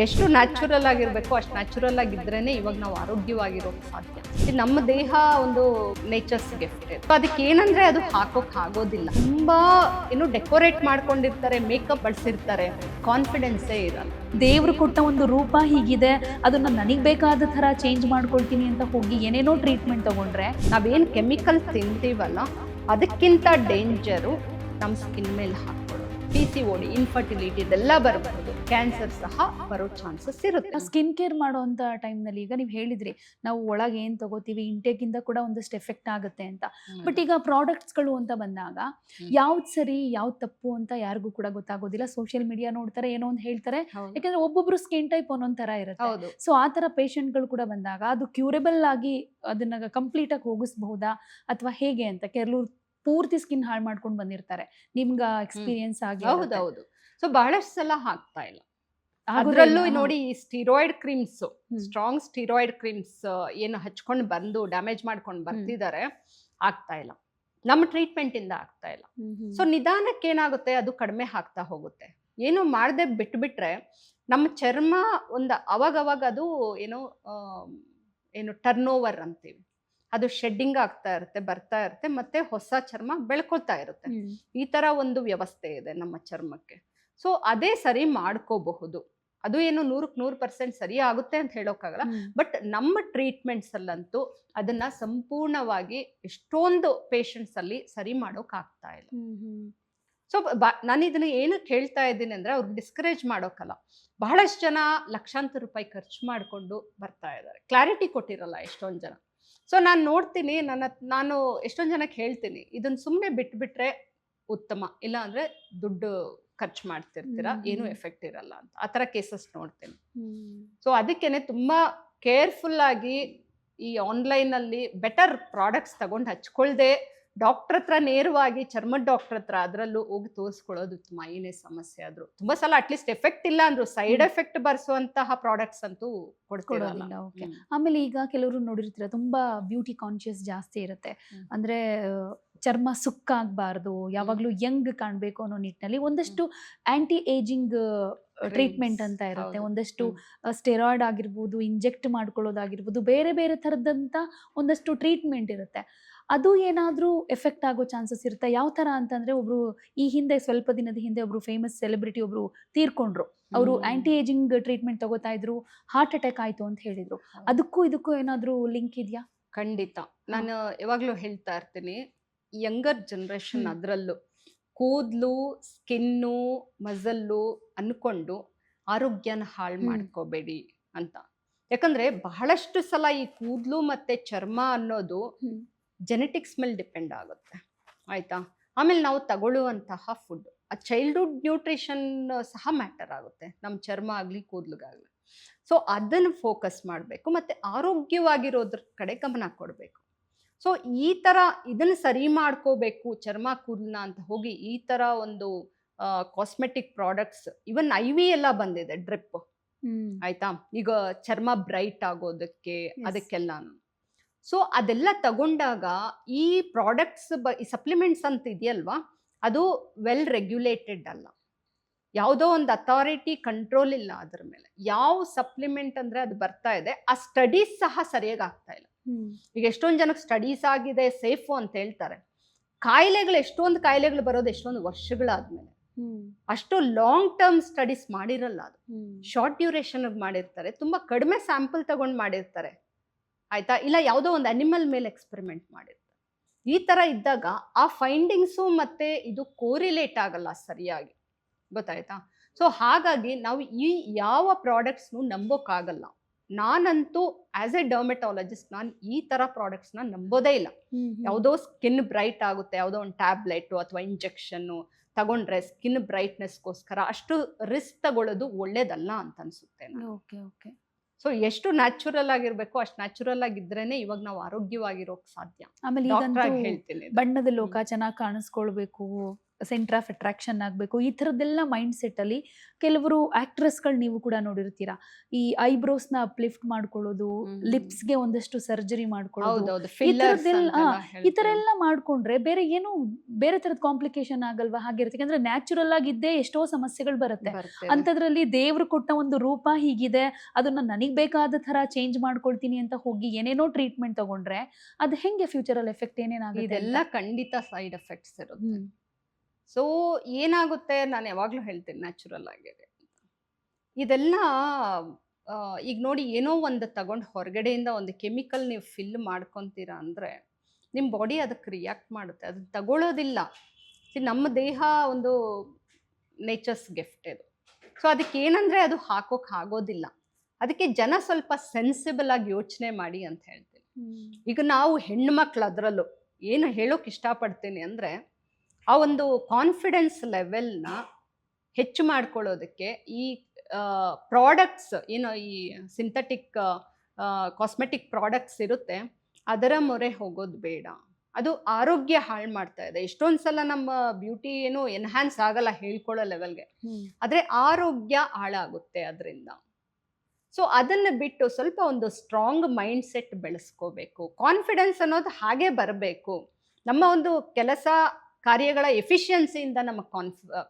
ಎಷ್ಟು ನ್ಯಾಚುರಲ್ ಆಗಿರ್ಬೇಕು ಅಷ್ಟು ನ್ಯಾಚುರಲ್ ಆಗಿದ್ರೇನೆ ಇವಾಗ ನಾವು ಆರೋಗ್ಯವಾಗಿರೋಕೆ ಸಾಧ್ಯ. ನಮ್ಮ ದೇಹ ಒಂದು ನೇಚರ್ಸ್ ಗಿಫ್ಟ್. ಅದಕ್ಕೆ ಏನಂದ್ರೆ ಅದು ಹಾಕೋಕ್ ಆಗೋದಿಲ್ಲ. ತುಂಬಾ ಡೆಕೋರೇಟ್ ಮಾಡ್ಕೊಂಡಿರ್ತಾರೆ, ಮೇಕಪ್ ಬಳಸಿರ್ತಾರೆ, ಕಾನ್ಫಿಡೆನ್ಸೇ ಇರಲ್ಲ. ದೇವ್ರು ಕೊಟ್ಟ ಒಂದು ರೂಪ ಹೀಗಿದೆ, ಅದನ್ನ ನನಗೆ ಬೇಕಾದ ಥರ ಚೇಂಜ್ ಮಾಡ್ಕೊಳ್ತೀನಿ ಅಂತ ಹೋಗಿ ಏನೇನೋ ಟ್ರೀಟ್ಮೆಂಟ್ ತಗೊಂಡ್ರೆ ನಾವೇನು ಕೆಮಿಕಲ್ ತಿಂತೀವಲ್ಲ ಅದಕ್ಕಿಂತ ಡೇಂಜರು ನಮ್ಮ ಸ್ಕಿನ್ ಮೇಲೆ ಹಾಕೋದು. PCOD, ಇನ್ಫರ್ಟಿಲಿಟಿ ಇದೆಲ್ಲ ಬರಬಹುದು, ಕ್ಯಾನ್ಸರ್ ಸಹ ಬರೋ ಚಾನ್ಸಸ್ ಇರುತ್ತೆ. ಸ್ಕಿನ್ ಕೇರ್ ಮಾಡೋಂಥ ಟೈಮ್ನಲ್ಲಿ ಈಗ ನೀವು ಹೇಳಿದ್ರಿ ನಾವು ಒಳಗೆ ಏನು ತಗೋತೀವಿ ಇಂಟೇಕಿಂದ ಕೂಡ ಒಂದಷ್ಟು ಎಫೆಕ್ಟ್ ಆಗುತ್ತೆ ಅಂತ. ಬಟ್ ಈಗ ಪ್ರಾಡಕ್ಟ್ಸ್ಗಳು ಅಂತ ಬಂದಾಗ ಯಾವ್ದು ಸರಿ ಯಾವ್ದು ತಪ್ಪು ಅಂತ ಯಾರಿಗೂ ಕೂಡ ಗೊತ್ತಾಗೋದಿಲ್ಲ. ಸೋಷಿಯಲ್ ಮೀಡಿಯಾ ನೋಡ್ತಾರೆ, ಏನೋ ಒಂದು ಹೇಳ್ತಾರೆ, ಯಾಕಂದ್ರೆ ಒಬ್ಬೊಬ್ರು ಸ್ಕಿನ್ ಟೈಪ್ ಒಂದೊಂದು ಥರ ಇರುತ್ತೆ. ಸೊ ಆ ಥರ ಪೇಷಂಟ್ಗಳು ಕೂಡ ಬಂದಾಗ ಅದು ಕ್ಯೂರೇಬಲ್ ಆಗಿ ಅದನ್ನ ಕಂಪ್ಲೀಟ್ ಆಗಿ ಹೋಗಿಸಬಹುದಾ ಅಥವಾ ಹೇಗೆ ಅಂತ? ಕೆಲವರು ಪೂರ್ತಿ ಸ್ಕಿನ್ ಹಾಳು ಮಾಡ್ಕೊಂಡು ಬಂದಿರ್ತಾರೆ, ನಿಮ್ಗ ಎಕ್ಸ್ಪೀರಿಯನ್ಸ್ ಆಗಿ. ಹೌದೌದು. ಸೊ ಬಹಳಷ್ಟು ಸಲ ಆಗ್ತಾ ಇಲ್ಲ. ಅದರಲ್ಲೂ ನೋಡಿ ಈ steroid creams, strong steroid creams ಏನು ಹಚ್ಕೊಂಡು ಬಂದು ಡ್ಯಾಮೇಜ್ ಮಾಡ್ಕೊಂಡು ಬರ್ತಿದ್ದಾರೆ, ಆಗ್ತಾ ಇಲ್ಲ. ನಮ್ಮ ಟ್ರೀಟ್ಮೆಂಟ್ ಇಂದ ಆಗ್ತಾ ಇಲ್ಲ. ಸೊ ನಿಧಾನಕ್ಕೆ ಏನಾಗುತ್ತೆ, ಅದು ಕಡಿಮೆ ಆಗ್ತಾ ಹೋಗುತ್ತೆ. ಏನು ಮಾಡದೆ ಬಿಟ್ಬಿಟ್ರೆ ನಮ್ಮ ಚರ್ಮ ಅವಾಗವಾಗ ಅದು ಏನು ಟರ್ನ್ ಓವರ್ ಅಂತೀವಿ, ಅದು ಶೆಡ್ಡಿಂಗ್ ಆಗ್ತಾ ಇರುತ್ತೆ, ಬರ್ತಾ ಇರುತ್ತೆ, ಮತ್ತೆ ಹೊಸ ಚರ್ಮ ಬೆಳ್ಕೊಳ್ತಾ ಇರುತ್ತೆ. ಈ ತರ ಒಂದು ವ್ಯವಸ್ಥೆ ಇದೆ ನಮ್ಮ ಚರ್ಮಕ್ಕೆ. ಸೊ ಅದೇ ಸರಿ ಮಾಡ್ಕೋಬಹುದು. ಅದು ಏನು 100% ಸರಿ ಆಗುತ್ತೆ ಅಂತ ಹೇಳೋಕ್ಕಾಗಲ್ಲ. ಬಟ್ ನಮ್ಮ ಟ್ರೀಟ್ಮೆಂಟ್ಸ್ ಅಲ್ಲಂತೂ ಅದನ್ನ ಸಂಪೂರ್ಣವಾಗಿ ಎಷ್ಟೊಂದು ಪೇಷಂಟ್ಸ್ ಅಲ್ಲಿ ಸರಿ ಮಾಡೋಕ್ ಆಗ್ತಾ ಇಲ್ಲ. ಸೊ ನಾನು ಇದನ್ನ ಏನಕ್ಕೆ ಹೇಳ್ತಾ ಇದ್ದೀನಿ ಅಂದ್ರೆ ಅವ್ರಿಗೆ ಡಿಸ್ಕರೇಜ್ ಮಾಡೋಕ್ಕಲ್ಲ. ಬಹಳಷ್ಟು ಜನ ಲಕ್ಷಾಂತರ ರೂಪಾಯಿ ಖರ್ಚು ಮಾಡಿಕೊಂಡು ಬರ್ತಾ ಇದ್ದಾರೆ, ಕ್ಲಾರಿಟಿ ಕೊಟ್ಟಿರಲ್ಲ ಎಷ್ಟೊಂದು ಜನ. ಸೊ ನಾನು ನೋಡ್ತೀನಿ, ನಾನು ಎಷ್ಟೊಂದು ಜನಕ್ಕೆ ಹೇಳ್ತೀನಿ, ಇದನ್ನ ಸುಮ್ಮನೆ ಬಿಟ್ಬಿಟ್ರೆ ಉತ್ತಮ, ಇಲ್ಲ ಅಂದ್ರೆ ದುಡ್ಡು ಖರ್ಚು ಮಾಡ್ತಿರ್ತೀರಾ, ಏನು ಎಫೆಕ್ಟ್ ಇರಲ್ಲ ಅಂತ. ಆ ಥರ ಕೇಸಸ್ ನೋಡ್ತೀನಿ. ಸೊ ಅದಕ್ಕೇನೆ ತುಂಬಾ ಕೇರ್ಫುಲ್ ಆಗಿ ಈ ಆನ್ಲೈನಲ್ಲಿ ಬೆಟರ್ ಪ್ರಾಡಕ್ಟ್ಸ್ ತಗೊಂಡು ಹಚ್ಕೊಳ್ದೆ ಡಾಕ್ಟರ್ ಹತ್ರ ನೇರವಾಗಿ, ಚರ್ಮದ ಡಾಕ್ಟರ್ ಹತ್ರ ಅದರಲ್ಲೂ ಹೋಗಿ ತೋರಿಸ್ಕೊಳ್ಳೋದು ಉತ್ತಮ. ಏನೇ ಸಮಸ್ಯೆ ಆದ್ರೂ ತುಂಬಾ ಸಲ ಅಟ್ಲೀಸ್ಟ್ ಎಫೆಕ್ಟ್ ಇಲ್ಲ ಅಂದ್ರು ಸೈಡ್ ಎಫೆಕ್ಟ್ ಬರ್ಸುವಂತಹ ಪ್ರಾಡಕ್ಟ್ಸ್ ಅಂತೂ ಕೊಡೋದಿಲ್ಲ. ಆಮೇಲೆ ಈಗ ಕೆಲವರು ನೋಡಿರ್ತೀರ, ತುಂಬಾ ಬ್ಯೂಟಿ ಕಾನ್ಶಿಯಸ್ ಜಾಸ್ತಿ ಇರುತ್ತೆ. ಅಂದ್ರೆ ಚರ್ಮ ಸುಕ್ಕಾಗಬಾರ್ದು, ಯಾವಾಗ್ಲೂ ಯಂಗ್ ಕಾಣ್ಬೇಕು ಅನ್ನೋ ನಿಟ್ಟಿನಲ್ಲಿ ಒಂದಷ್ಟು ಆಂಟಿ ಏಜಿಂಗ್ ಟ್ರೀಟ್ಮೆಂಟ್ ಅಂತ ಇರುತ್ತೆ. ಒಂದಷ್ಟು ಸ್ಟೆರಾಯ್ಡ್ ಆಗಿರ್ಬೋದು, ಇಂಜೆಕ್ಟ್ ಮಾಡ್ಕೊಳ್ಳೋದಾಗಿರ್ಬೋದು, ಬೇರೆ ಬೇರೆ ಥರದಂತ ಒಂದಷ್ಟು ಟ್ರೀಟ್ಮೆಂಟ್ ಇರುತ್ತೆ. ಅದು ಏನಾದರೂ ಎಫೆಕ್ಟ್ ಆಗೋ ಚಾನ್ಸಸ್ ಇರುತ್ತೆ. ಯಾವ ಥರ ಅಂತಂದ್ರೆ, ಒಬ್ರು ಈ ಹಿಂದೆ ಸ್ವಲ್ಪ ದಿನದ ಹಿಂದೆ ಒಬ್ರು ಫೇಮಸ್ ಸೆಲೆಬ್ರಿಟಿ ಒಬ್ರು ತೀರ್ಕೊಂಡ್ರು. ಅವರು ಆಂಟಿ ಏಜಿಂಗ್ ಟ್ರೀಟ್ಮೆಂಟ್ ತಗೋತಾ ಇದ್ರು, ಹಾರ್ಟ್ ಅಟ್ಯಾಕ್ ಆಯ್ತು ಅಂತ ಹೇಳಿದ್ರು. ಅದಕ್ಕೂ ಇದಕ್ಕೂ ಏನಾದರೂ ಲಿಂಕ್ ಇದೆಯಾ? ಖಂಡಿತ. ನಾನು ಯಾವಾಗ್ಲೂ ಹೇಳ್ತಾ ಇರ್ತೀನಿ, ಯಂಗರ್ ಜನರೇಷನ್ ಅದರಲ್ಲೂ ಕೂದಲು, ಸ್ಕಿನ್ನು, ಮಸಲ್ಲು ಅನ್ಕೊಂಡು ಆರೋಗ್ಯನ ಹಾಳು ಮಾಡ್ಕೋಬೇಡಿ ಅಂತ. ಯಾಕಂದ್ರೆ ಬಹಳಷ್ಟು ಸಲ ಈ ಕೂದಲು ಮತ್ತೆ ಚರ್ಮ ಅನ್ನೋದು ಜೆನೆಟಿಕ್ಸ್ ಮೇಲೆ ಡಿಪೆಂಡ್ ಆಗುತ್ತೆ, ಆಯ್ತಾ? ಆಮೇಲೆ ನಾವು ತಗೊಳ್ಳುವಂತಹ ಫುಡ್, ಆ ಚೈಲ್ಡ್ಹುಡ್ ನ್ಯೂಟ್ರಿಷನ್ ಸಹ ಮ್ಯಾಟರ್ ಆಗುತ್ತೆ ನಮ್ಮ ಚರ್ಮ ಆಗಲಿ ಕೂದಲಿಗಾಗಲಿ. ಸೊ ಅದನ್ನು ಫೋಕಸ್ ಮಾಡಬೇಕು, ಮತ್ತೆ ಆರೋಗ್ಯವಾಗಿರೋದ್ರ ಕಡೆ ಗಮನ ಕೊಡಬೇಕು. ಸೊ ಈ ಥರ ಇದನ್ನು ಸರಿ ಮಾಡ್ಕೋಬೇಕು ಚರ್ಮ ಕೂದಲನ್ನ ಅಂತ ಹೋಗಿ ಈ ಥರ ಒಂದು ಕಾಸ್ಮೆಟಿಕ್ ಪ್ರಾಡಕ್ಟ್ಸ್, ಇವನ್ IV ಎಲ್ಲ ಬಂದಿದೆ, ಡ್ರಿಪ್, ಆಯ್ತಾ? ಈಗ ಚರ್ಮ ಬ್ರೈಟ್ ಆಗೋದಕ್ಕೆ ಅದಕ್ಕೆಲ್ಲ. ಸೊ ಅದೆಲ್ಲ ತಗೊಂಡಾಗ ಈ ಪ್ರಾಡಕ್ಟ್ಸ್ ಈ ಸಪ್ಲಿಮೆಂಟ್ಸ್ ಅಂತ ಇದೆಯಲ್ವಾ, ಅದು ವೆಲ್ ರೆಗ್ಯುಲೇಟೆಡ್ ಅಲ್ಲ. ಯಾವುದೋ ಒಂದು ಅಥಾರಿಟಿ ಕಂಟ್ರೋಲ್ ಇಲ್ಲ ಅದ್ರ ಮೇಲೆ. ಯಾವ ಸಪ್ಲಿಮೆಂಟ್ ಅಂದ್ರೆ ಅದು ಬರ್ತಾ ಇದೆ, ಆ ಸ್ಟಡೀಸ್ ಸಹ ಸರಿಯಾಗಿ ಆಗ್ತಾ ಇಲ್ಲ. ಈಗ ಎಷ್ಟೊಂದು ಜನಕ್ಕೆ ಸ್ಟಡೀಸ್ ಆಗಿದೆ, ಸೇಫು ಅಂತ ಹೇಳ್ತಾರೆ. ಎಷ್ಟೊಂದು ಕಾಯಿಲೆಗಳು ಬರೋದು ಎಷ್ಟೊಂದು ವರ್ಷಗಳಾದ್ಮೇಲೆ. ಅಷ್ಟು ಲಾಂಗ್ ಟರ್ಮ್ ಸ್ಟಡೀಸ್ ಮಾಡಿರಲ್ಲ, ಅದು ಶಾರ್ಟ್ ಡ್ಯೂರೇಷನ್ ಮಾಡಿರ್ತಾರೆ, ತುಂಬಾ ಕಡಿಮೆ ಸ್ಯಾಂಪಲ್ ತಗೊಂಡು ಮಾಡಿರ್ತಾರೆ, ಆಯ್ತಾ? ಇಲ್ಲ ಯಾವುದೋ ಒಂದು ಅನಿಮಲ್ ಮೇಲೆ ಎಕ್ಸ್ಪೆರಿಮೆಂಟ್ ಮಾಡಿರ್ತಾರೆ. ಈ ತರ ಇದ್ದಾಗ ಆ ಫೈಂಡಿಂಗ್ಸು ಮತ್ತೆ ಇದು ಕೋರಿಲೇಟ್ ಆಗಲ್ಲ ಸರಿಯಾಗಿ, ಗೊತ್ತಾಯ್ತಾ? ಸೊ ಹಾಗಾಗಿ ನಾವು ಈ ಯಾವ ಪ್ರಾಡಕ್ಟ್ಸ್ನು ನಂಬೋಕ್ಕಾಗಲ್ಲ. ನಾನಂತೂ ಆಸ್ ಎ ಡರ್ಮೆಟಾಲಜಿಸ್ಟ್ ನಾನು ಈ ತರ ಪ್ರಾಡಕ್ಟ್ಸ್ನ ನಂಬೋದೇ ಇಲ್ಲ. ಯಾವುದೋ ಸ್ಕಿನ್ ಬ್ರೈಟ್ ಆಗುತ್ತೆ, ಯಾವುದೋ ಒಂದು ಟ್ಯಾಬ್ಲೆಟ್ ಅಥವಾ ಇಂಜೆಕ್ಷನ್ನು ತಗೊಂಡ್ರೆ ಸ್ಕಿನ್ ಬ್ರೈಟ್ನೆಸ್ಗೋಸ್ಕರ ಅಷ್ಟು ರಿಸ್ಕ್ ತಗೊಳ್ಳೋದು ಒಳ್ಳೇದಲ್ಲ ಅಂತ ಅನ್ಸುತ್ತೆ. ಸೊ ಎಷ್ಟು ನ್ಯಾಚುರಲ್ ಆಗಿರ್ಬೇಕು ಅಷ್ಟು ನ್ಯಾಚುರಲ್ ಆಗಿದ್ರೇನೆ ಇವಾಗ ನಾವು ಆರೋಗ್ಯವಾಗಿರೋಕ್ ಸಾಧ್ಯ. ಆಮೇಲೆ ಹೇಳ್ತೀನಿ, ಬಣ್ಣದ ಲೋಕ, ಚೆನ್ನಾಗಿ ಕಾಣಿಸ್ಕೊಳ್ಬೇಕು, ಸೆಂಟರ್ ಆಫ್ ಅಟ್ರಾಕ್ಷನ್ ಆಗಬೇಕು, ಈ ಥರದ್ದೆಲ್ಲ ಮೈಂಡ್ ಸೆಟ್ಟಲ್ಲಿ ಕೆಲವರು ಆ್ಯಕ್ಟ್ರೆಸ್ಗಳು ನೀವು ಕೂಡ ನೋಡಿರ್ತೀರಾ, ಈ ಐಬ್ರೋಸ್ನ ಅಪ್ಲಿಫ್ಟ್ ಮಾಡ್ಕೊಳ್ಳೋದು, ಲಿಪ್ಸ್ಗೆ ಒಂದಷ್ಟು ಸರ್ಜರಿ ಮಾಡ್ಕೊಳ್ಳೋದು, ಹೌದೌದು, ಈ ಫಿಲ್ಲರ್ಸ್ ಥರದ್ದೆಲ್ಲ ಅಂತೆಲ್ಲ ಈ ಥರ ಹೇಳ್ತೀವಿ. ಎಲ್ಲ ಮಾಡ್ಕೊಂಡ್ರೆ ಬೇರೆ ಥರದ ಕಾಂಪ್ಲಿಕೇಶನ್ ಆಗಲ್ವಾ? ಹಾಗಿರುತ್ತೆ ಯಾಕಂದ್ರೆ ನ್ಯಾಚುರಲ್ ಆಗಿದ್ದೇ ಎಷ್ಟೋ ಸಮಸ್ಯೆಗಳು ಬರುತ್ತೆ. ಬರ್ತೇವೆ. ಅಂಥದ್ರಲ್ಲಿ ದೇವ್ರು ಕೊಟ್ಟ ಒಂದು ರೂಪ ಹೀಗಿದೆ, ಅದನ್ನ ನನಗೆ ಬೇಕಾದ ಥರ ಚೇಂಜ್ ಮಾಡ್ಕೊಳ್ತೀನಿ ಅಂತ ಹೋಗಿ ಏನೇನೋ ಟ್ರೀಟ್ಮೆಂಟ್ ತಗೊಂಡ್ರೆ ಅದು ಹೆಂಗೆ ಫ್ಯೂಚರಲ್ಲಿ ಎಫೆಕ್ಟ್ ಏನೇನಾಗುತ್ತೆ ಅಂತ? ಇದೆಲ್ಲ ಖಂಡಿತ ಸೈಡ್ ಎಫೆಕ್ಟ್ಸ್ ಇರುತ್ತೆ. ಹ್ಮ್. ಸೊ ಏನಾಗುತ್ತೆ, ನಾನು ಯಾವಾಗ್ಲೂ ಹೇಳ್ತೀನಿ ನ್ಯಾಚುರಲ್ ಆಗಿದೆ. ಇದೆಲ್ಲ ಈಗ ನೋಡಿ, ಏನೋ ಒಂದು ತಗೊಂಡು ಹೊರಗಡೆಯಿಂದ ಒಂದು ಕೆಮಿಕಲ್ ನೀವು ಫಿಲ್ ಮಾಡ್ಕೊತೀರಾ ಅಂದರೆ ನಿಮ್ಮ ಬಾಡಿ ಅದಕ್ಕೆ ರಿಯಾಕ್ಟ್ ಮಾಡುತ್ತೆ, ಅದನ್ನ ತಗೊಳ್ಳೋದಿಲ್ಲ. ನಮ್ಮ ದೇಹ ಒಂದು ನೇಚರ್ಸ್ ಗಿಫ್ಟ್ ಇದು. ಸೊ ಅದಕ್ಕೆ ಏನಂದರೆ ಅದು ಹಾಕೋಕೆ ಆಗೋದಿಲ್ಲ. ಅದಕ್ಕೆ ಜನ ಸ್ವಲ್ಪ ಸೆನ್ಸಿಬಲ್ ಆಗಿ ಯೋಚನೆ ಮಾಡಿ ಅಂತ ಹೇಳ್ತೀನಿ. ಈಗ ನಾವು ಹೆಣ್ಮಕ್ಳು ಅದರಲ್ಲೂ ಏನು ಹೇಳೋಕೆ ಇಷ್ಟಪಡ್ತೀನಿ ಅಂದರೆ, ಆ ಒಂದು ಕಾನ್ಫಿಡೆನ್ಸ್ ಲೆವೆಲ್ನ ಹೆಚ್ಚು ಮಾಡ್ಕೊಳ್ಳೋದಕ್ಕೆ ಈ ಪ್ರಾಡಕ್ಟ್ಸ್, ಏನು ಈ ಸಿಂಥೆಟಿಕ್ ಕಾಸ್ಮೆಟಿಕ್ ಪ್ರಾಡಕ್ಟ್ಸ್ ಇರುತ್ತೆ, ಅದರ ಮೊರೆ ಹೋಗೋದು ಬೇಡ. ಅದು ಆರೋಗ್ಯ ಹಾಳು ಮಾಡ್ತಾ ಇದೆ. ಎಷ್ಟೊಂದು ಸಲ ನಮ್ಮ ಬ್ಯೂಟಿ ಏನು ಎನ್ಹ್ಯಾನ್ಸ್ ಆಗಲ್ಲ ಹೇಳ್ಕೊಳ್ಳೋ ಲೆವೆಲ್ಗೆ, ಆದರೆ ಆರೋಗ್ಯ ಹಾಳಾಗುತ್ತೆ ಅದರಿಂದ. ಸೊ ಅದನ್ನು ಬಿಟ್ಟು ಸ್ವಲ್ಪ ಒಂದು ಸ್ಟ್ರಾಂಗ್ ಮೈಂಡ್ ಸೆಟ್ ಬೆಳೆಸ್ಕೋಬೇಕು. ಕಾನ್ಫಿಡೆನ್ಸ್ ಅನ್ನೋದು ಹಾಗೆ ಬರಬೇಕು. ನಮ್ಮ ಒಂದು ಕೆಲಸ ಕಾರ್ಯಗಳ ಎಫಿಷಿಯನ್ಸಿಯಿಂದ ನಮಗೆ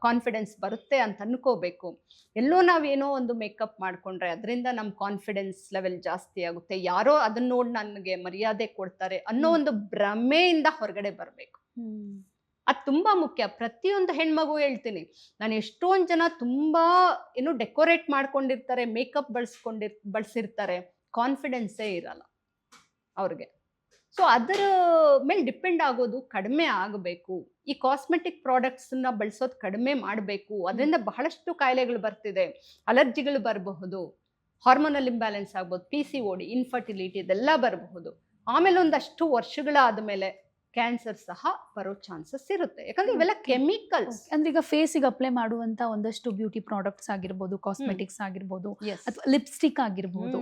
ಕಾನ್ಫಿಡೆನ್ಸ್ ಬರುತ್ತೆ ಅಂತ ಅನ್ಕೋಬೇಕು. ಎಲ್ಲೋ ನಾವೇನೋ ಒಂದು ಮೇಕಪ್ ಮಾಡಿಕೊಂಡ್ರೆ ಅದರಿಂದ ನಮ್ಮ ಕಾನ್ಫಿಡೆನ್ಸ್ ಲೆವೆಲ್ ಜಾಸ್ತಿ ಆಗುತ್ತೆ, ಯಾರೋ ಅದನ್ನ ನೋಡಿ ನನಗೆ ಮರ್ಯಾದೆ ಕೊಡ್ತಾರೆ ಅನ್ನೋ ಒಂದು ಭ್ರಮೆಯಿಂದ ಹೊರಗಡೆ ಬರಬೇಕು. ಅದು ತುಂಬ ಮುಖ್ಯ. ಪ್ರತಿಯೊಂದು ಹೆಣ್ಮಗು ಹೇಳ್ತೀನಿ, ನಾನು ಎಷ್ಟೊಂದು ಜನ ತುಂಬ ಏನು ಡೆಕೋರೇಟ್ ಮಾಡ್ಕೊಂಡಿರ್ತಾರೆ, ಮೇಕಪ್ ಬಳಸಿರ್ತಾರೆ, ಕಾನ್ಫಿಡೆನ್ಸೇ ಇರಲ್ಲ ಅವ್ರಿಗೆ. ಸೊ ಅದರ ಮೇಲೆ ಡಿಪೆಂಡ್ ಆಗೋದು ಕಡಿಮೆ ಆಗಬೇಕು. ಈ ಕಾಸ್ಮೆಟಿಕ್ ಪ್ರಾಡಕ್ಟ್ಸನ್ನ ಬಳಸೋದು ಕಡಿಮೆ ಮಾಡಬೇಕು. ಅದರಿಂದ ಬಹಳಷ್ಟು ಕಾಯಿಲೆಗಳು ಬರ್ತಿದೆ. ಅಲರ್ಜಿಗಳು ಬರಬಹುದು, ಹಾರ್ಮೋನಲ್ ಇಂಬ್ಯಾಲೆನ್ಸ್ ಆಗ್ಬೋದು, PCOD, ಇನ್ಫರ್ಟಿಲಿಟಿ ಇದೆಲ್ಲ ಬರಬಹುದು. ಆಮೇಲೆ ಒಂದಷ್ಟು ವರ್ಷಗಳಾದ ಮೇಲೆ ಕ್ಯಾನ್ಸರ್ ಸಹ ಬರೋ ಚಾನ್ಸಸ್ ಇರುತ್ತೆ, ಯಾಕಂದ್ರೆ ಇವೆಲ್ಲ ಕೆಮಿಕಲ್ಸ್. ಅಂದ್ರೆ ಈಗ ಫೇಸಿಗೆ ಅಪ್ಲೈ ಮಾಡುವಂತ ಒಂದಷ್ಟು ಬ್ಯೂಟಿ ಪ್ರಾಡಕ್ಟ್ಸ್ ಆಗಿರ್ಬೋದು, ಕಾಸ್ಮೆಟಿಕ್ಸ್ ಆಗಿರ್ಬೋದು, ಅಥವಾ ಲಿಪ್ಸ್ಟಿಕ್ ಆಗಿರ್ಬೋದು,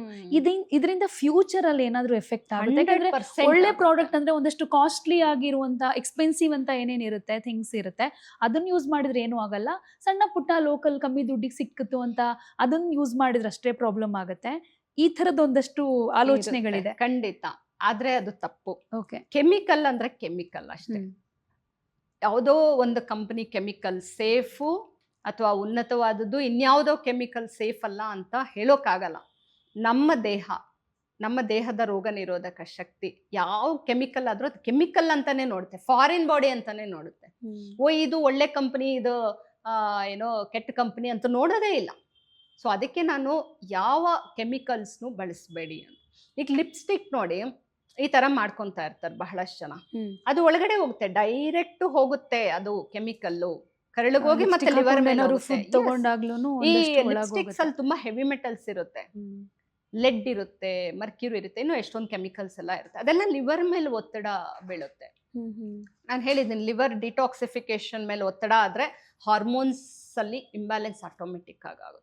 ಇದರಿಂದ ಫ್ಯೂಚರ್ ಅಲ್ಲಿ ಏನಾದ್ರೂ ಎಫೆಕ್ಟ್ ಆಗುತ್ತೆ? ಯಾಕಂದ್ರೆ ಒಳ್ಳೆ ಪ್ರಾಡಕ್ಟ್ ಅಂದ್ರೆ ಒಂದಷ್ಟು ಕಾಸ್ಟ್ಲಿ ಆಗಿರುವಂತ, ಎಕ್ಸ್ಪೆನ್ಸಿವ್ ಅಂತ ಏನೇನಿರುತ್ತೆ ಥಿಂಗ್ಸ್ ಇರುತ್ತೆ, ಅದನ್ನ ಯೂಸ್ ಮಾಡಿದ್ರೆ ಏನೂ ಆಗಲ್ಲ. ಸಣ್ಣ ಪುಟ್ಟ ಲೋಕಲ್ ಕಮ್ಮಿ ದುಡ್ಡಿಗೆ ಸಿಕ್ಕಿತು ಅಂತ ಅದನ್ನ ಯೂಸ್ ಮಾಡಿದ್ರೆ ಅಷ್ಟೇ ಪ್ರಾಬ್ಲಮ್ ಆಗುತ್ತೆ. ಈ ತರದ ಒಂದಷ್ಟು ಆಲೋಚನೆಗಳಿದೆ. ಖಂಡಿತ, ಆದ್ರೆ ಅದು ತಪ್ಪು. ಓಕೆ, ಕೆಮಿಕಲ್ ಅಂದ್ರೆ ಕೆಮಿಕಲ್ ಅಷ್ಟೇ. ಯಾವುದೋ ಒಂದು ಕಂಪನಿ ಕೆಮಿಕಲ್ ಸೇಫು ಅಥವಾ ಉನ್ನತವಾದದ್ದು ಇನ್ಯಾವುದೋ ಕೆಮಿಕಲ್ ಸೇಫ್ ಅಲ್ಲ ಅಂತ ಹೇಳೋಕ್ಕಾಗಲ್ಲ. ನಮ್ಮ ದೇಹದ ರೋಗ ನಿರೋಧಕ ಶಕ್ತಿ ಯಾವ ಕೆಮಿಕಲ್ ಆದ್ರೂ ಅದು ಕೆಮಿಕಲ್ ಅಂತಾನೆ ನೋಡುತ್ತೆ, ಫಾರಿನ್ ಬಾಡಿ ಅಂತಾನೆ ನೋಡುತ್ತೆ. ಇದು ಒಳ್ಳೆ ಕಂಪನಿ, ಇದು ಏನೋ ಕೆಟ್ಟ ಕಂಪನಿ ಅಂತ ನೋಡೋದೇ ಇಲ್ಲ. ಸೊ ಅದಕ್ಕೆ ನಾನು ಯಾವ ಕೆಮಿಕಲ್ಸ್ನು ಬಳಸಬೇಡಿ ಅಂತ. ಈಗ ಲಿಪ್ಸ್ಟಿಕ್ ನೋಡಿ, ಈ ತರ ಮಾಡ್ಕೊತಾ ಇರ್ತಾರೆ ಬಹಳಷ್ಟು ಜನ. ಅದು ಒಳಗಡೆ ಹೋಗುತ್ತೆ, ಡೈರೆಕ್ಟ್ ಹೋಗುತ್ತೆ ಅದು ಕೆಮಿಕಲ್ಲು ಕರಳಿಗೋಗಿ ಮತ್ತೆ ಲಿವರ್ ಮೇಲೆ ತಗೊಂಡಾಗ್ಲೂ ಈ ಲಿಪ್ಸ್ಟಿಕ್ಸ್ ಅಲ್ಲಿ ತುಂಬಾ ಹೆವಿ ಮೆಟಲ್ಸ್ ಇರುತ್ತೆ, ಲೆಡ್ ಇರುತ್ತೆ, ಮರ್ಕ್ಯೂರಿ ಇರುತ್ತೆ, ಇನ್ನು ಎಷ್ಟೊಂದು ಕೆಮಿಕಲ್ಸ್ ಎಲ್ಲ ಇರುತ್ತೆ. ಅದೆಲ್ಲ ಲಿವರ್ ಮೇಲೆ ಒತ್ತಡ ಬೀಳುತ್ತೆ. ನಾನು ಹೇಳಿದ್ದೀನಿ, ಲಿವರ್ ಡಿಟಾಕ್ಸಿಫಿಕೇಶನ್ ಮೇಲೆ ಒತ್ತಡ ಆದ್ರೆ ಹಾರ್ಮೋನ್ಸ್ ಅಲ್ಲಿ ಇಂಬ್ಯಾಲೆನ್ಸ್ ಆಟೋಮೆಟಿಕ್ ಆಗುತ್ತೆ.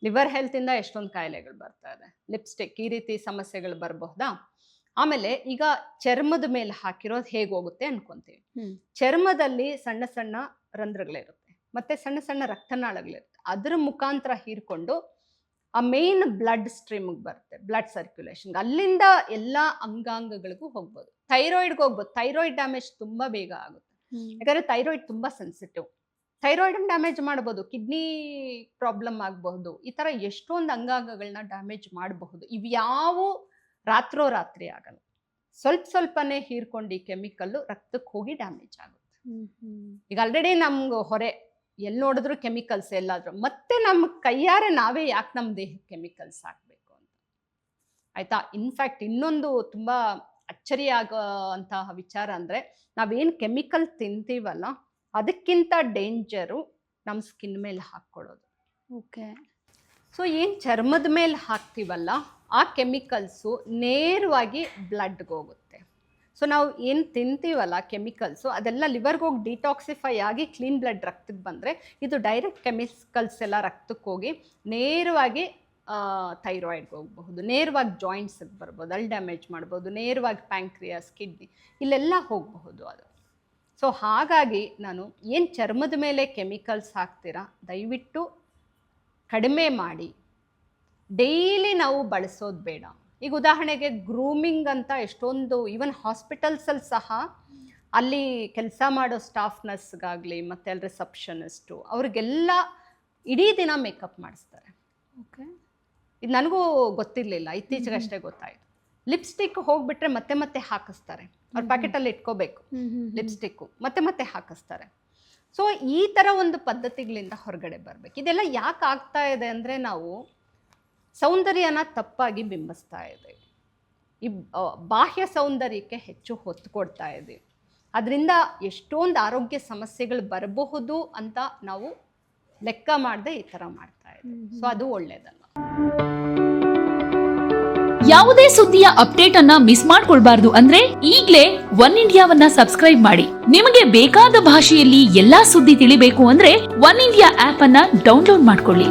ಲಿವರ್ ಹೆಲ್ತ್ ಇಂದ ಎಷ್ಟೊಂದು ಕಾಯಿಲೆಗಳು ಬರ್ತಾ ಇದೆ. ಲಿಪ್ಸ್ಟಿಕ್ ಈ ರೀತಿ ಸಮಸ್ಯೆಗಳು ಬರಬಹುದಾ? ಆಮೇಲೆ ಈಗ ಚರ್ಮದ ಮೇಲೆ ಹಾಕಿರೋದು ಹೇಗೆ ಹೋಗುತ್ತೆ ಅನ್ಕೊಂತೀವಿ. ಚರ್ಮದಲ್ಲಿ ಸಣ್ಣ ಸಣ್ಣ ರಂಧ್ರಗಳಿರುತ್ತೆ, ಮತ್ತೆ ಸಣ್ಣ ಸಣ್ಣ ರಕ್ತನಾಳಗಳಿರುತ್ತೆ. ಅದರ ಮುಖಾಂತರ ಹೀರ್ಕೊಂಡು ಆ ಮೇನ್ ಬ್ಲಡ್ ಸ್ಟ್ರೀಮ್ಗೆ ಬರುತ್ತೆ, ಬ್ಲಡ್ ಸರ್ಕ್ಯುಲೇಷನ್. ಅಲ್ಲಿಂದ ಎಲ್ಲ ಅಂಗಾಂಗಗಳಿಗೂ ಹೋಗ್ಬೋದು. ಥೈರಾಯ್ಡ್ಗೆ ಹೋಗ್ಬೋದು. ಥೈರಾಯ್ಡ್ ಡ್ಯಾಮೇಜ್ ತುಂಬಾ ಬೇಗ ಆಗುತ್ತೆ, ಯಾಕಂದ್ರೆ ಥೈರಾಯ್ಡ್ ತುಂಬಾ ಸೆನ್ಸಿಟಿವ್. ಥೈರಾಯ್ಡ್ ಡ್ಯಾಮೇಜ್ ಮಾಡಬಹುದು, ಕಿಡ್ನಿ ಪ್ರಾಬ್ಲಮ್ ಆಗಬಹುದು, ಈ ತರ ಎಷ್ಟೊಂದು ಅಂಗಾಂಗಗಳನ್ನ ಡ್ಯಾಮೇಜ್ ಮಾಡಬಹುದು. ಇವ್ಯಾವ ರಾತ್ರೋರಾತ್ರಿ ಆಗಲ್ಲ, ಸ್ವಲ್ಪನೇ ಹೀರ್ಕೊಂಡು ಈ ಕೆಮಿಕಲ್ಲು ರಕ್ತಕ್ಕೆ ಹೋಗಿ ಡ್ಯಾಮೇಜ್ ಆಗುತ್ತೆ. ಈಗ ಆಲ್ರೆಡಿ ನಮ್ಗೆ ಹೊರೆ, ಎಲ್ಲಿ ನೋಡಿದ್ರು ಕೆಮಿಕಲ್ಸ್ ಎಲ್ಲಾದ್ರೂ, ಮತ್ತೆ ನಮ್ಮ ಕೈಯಾರೆ ನಾವೇ ಯಾಕೆ ನಮ್ಮ ದೇಹಕ್ಕೆ ಕೆಮಿಕಲ್ಸ್ ಹಾಕಬೇಕು ಅಂತ. ಆಯ್ತಾ? ಇನ್ಫ್ಯಾಕ್ಟ್ ಇನ್ನೊಂದು ತುಂಬಾ ಅಚ್ಚರಿ ಆಗುವಂತಹ ವಿಚಾರ ಅಂದ್ರೆ, ನಾವೇನು ಕೆಮಿಕಲ್ ತಿಂತೀವಲ್ಲ ಅದಕ್ಕಿಂತ ಡೇಂಜರು ನಮ್ಮ ಸ್ಕಿನ್ ಮೇಲೆ ಹಾಕ್ಕೊಳ್ಳೋದು. ಓಕೆ. ಸೊ ಏನು ಚರ್ಮದ ಮೇಲೆ ಹಾಕ್ತೀವಲ್ಲ ಆ ಕೆಮಿಕಲ್ಸು ನೇರವಾಗಿ ಬ್ಲಡ್ಗೆ ಹೋಗುತ್ತೆ. ಸೊ ನಾವು ಏನು ತಿಂತೀವಲ್ಲ ಕೆಮಿಕಲ್ಸು, ಅದೆಲ್ಲ ಲಿವರ್ಗೆ ಹೋಗಿ ಡಿಟಾಕ್ಸಿಫೈ ಆಗಿ ಕ್ಲೀನ್ ಬ್ಲಡ್ ರಕ್ತಕ್ಕೆ ಬಂದರೆ, ಇದು ಡೈರೆಕ್ಟ್ ಕೆಮಿಕಲ್ಸ್ ಎಲ್ಲ ರಕ್ತಕ್ಕೆ ಹೋಗಿ ನೇರವಾಗಿ ಥೈರಾಯ್ಡ್ಗೆ ಹೋಗಬಹುದು, ನೇರವಾಗಿ ಜಾಯಿಂಟ್ಸಿಗೆ ಬರ್ಬೋದು, ಅಲ್ಲಿ ಡ್ಯಾಮೇಜ್ ಮಾಡ್ಬೋದು, ನೇರವಾಗಿ ಪ್ಯಾಂಕ್ರಿಯಾಸ್, ಕಿಡ್ನಿ ಇಲ್ಲೆಲ್ಲ ಹೋಗಬಹುದು ಅದು. ಸೊ ಹಾಗಾಗಿ ನಾನು ಏನು ಚರ್ಮದ ಮೇಲೆ ಕೆಮಿಕಲ್ಸ್ ಹಾಕ್ತೀರಾ ದಯವಿಟ್ಟು ಕಡಿಮೆ ಮಾಡಿ, ಡೈಲಿ ನಾವು ಬಳಸೋದು ಬೇಡ. ಈಗ ಉದಾಹರಣೆಗೆ ಗ್ರೂಮಿಂಗ್ ಅಂತ ಎಷ್ಟೊಂದು ಈವನ್ ಹಾಸ್ಪಿಟಲ್ಸಲ್ಲಿ ಸಹ ಅಲ್ಲಿ ಕೆಲಸ ಮಾಡೋ ಸ್ಟಾಫ್ ನರ್ಸ್ಗಾಗಲಿ ಮತ್ತು ಅಲ್ಲಿ ರಿಸೆಪ್ಷನಿಸ್ಟು ಅವ್ರಿಗೆಲ್ಲ ಇಡೀ ದಿನ ಮೇಕಪ್ ಮಾಡಿಸ್ತಾರೆ. ಓಕೆ, ಇದು ನನಗೂ ಗೊತ್ತಿರಲಿಲ್ಲ, ಇತ್ತೀಚೆಗಷ್ಟೇ ಗೊತ್ತಾಯಿತು. ಲಿಪ್ಸ್ಟಿಕ್ ಹೋಗ್ಬಿಟ್ರೆ ಮತ್ತೆ ಮತ್ತೆ ಹಾಕಿಸ್ತಾರೆ, ಅವ್ರ ಪ್ಯಾಕೆಟಲ್ಲಿ ಇಟ್ಕೋಬೇಕು ಲಿಪ್ಸ್ಟಿಕ್ಕು, ಮತ್ತೆ ಮತ್ತೆ ಹಾಕಿಸ್ತಾರೆ. ಸೊ ಈ ಥರ ಒಂದು ಪದ್ಧತಿಗಳಿಂದ ಹೊರಗಡೆ ಬರಬೇಕು. ಇದೆಲ್ಲ ಯಾಕೆ ಆಗ್ತಾ ಇದೆ ಅಂದರೆ ನಾವು ಸೌಂದರ್ಯನ ತಪ್ಪಾಗಿ ಬಿಂಬಿಸ್ತಾ ಇದ್ದೀವಿ, ಈ ಬಾಹ್ಯ ಸೌಂದರ್ಯಕ್ಕೆ ಹೆಚ್ಚು ಹೊತ್ತು ಕೊಡ್ತಾ ಇದ್ದೀವಿ. ಅದರಿಂದ ಎಷ್ಟೊಂದು ಆರೋಗ್ಯ ಸಮಸ್ಯೆಗಳು ಬರಬಹುದು ಅಂತ ನಾವು ಲೆಕ್ಕ ಮಾಡದೆ ಈ ಥರ ಮಾಡ್ತಾ ಇದ್ದೀವಿ. ಸೊ ಅದು ಒಳ್ಳೆಯದಲ್ಲ. ಯಾವುದೇ ಸುದ್ದಿಯ ಅಪ್ಡೇಟ್ ಅನ್ನ ಮಿಸ್ ಮಾಡ್ಕೊಳ್ಬಾರ್ದು ಅಂದ್ರೆ ಈಗ್ಲೇ ಒನ್ ಇಂಡಿಯಾವನ್ನ ಸಬ್ಸ್ಕ್ರೈಬ್ ಮಾಡಿ. ನಿಮಗೆ ಬೇಕಾದ ಭಾಷೆಯಲ್ಲಿ ಎಲ್ಲಾ ಸುದ್ದಿ ತಿಳಿಬೇಕು ಅಂದ್ರೆ ಒನ್ ಇಂಡಿಯಾ ಆಪ್ ಅನ್ನ ಡೌನ್ಲೋಡ್ ಮಾಡ್ಕೊಳ್ಳಿ.